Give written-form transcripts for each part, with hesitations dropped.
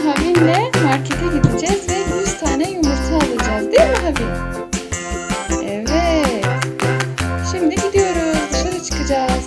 Havin'le markete gideceğiz ve 100 tane yumurta alacağız. Değil mi Havin? Evet. Şimdi gidiyoruz. Dışarı çıkacağız.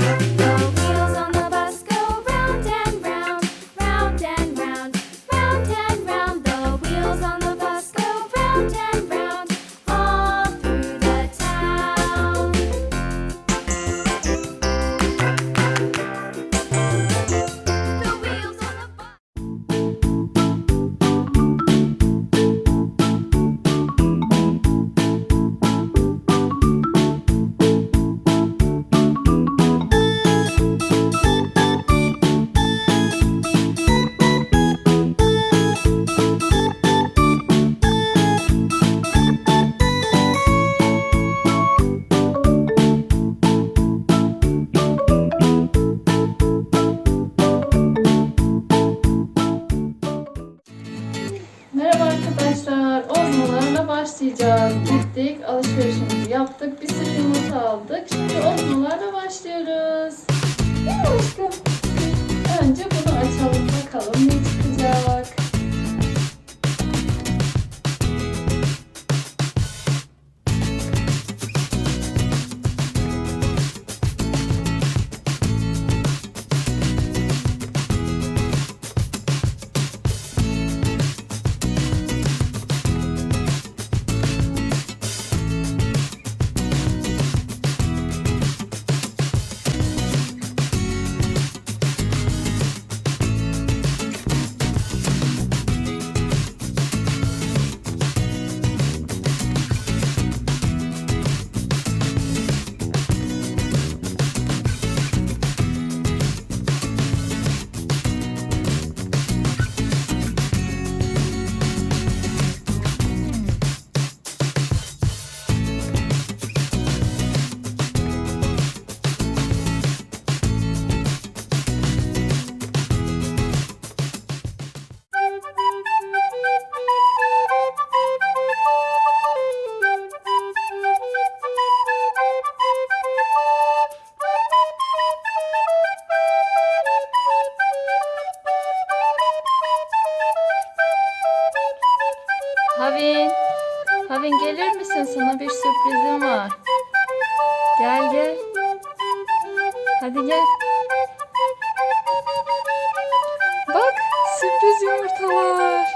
Merhaba arkadaşlar, ozmolarla başlayacağız. Gittik, alışverişimizi yaptık, bir sürü yumurta aldık. Şimdi ozmolarla başlıyoruz. Değil mi aşkım? Önce bunu açalım bakalım ne çıkacak. Havin, Havin gelir misin? Sana bir sürprizim var. Gel gel. Hadi gel. Bak, sürpriz yumurtalar.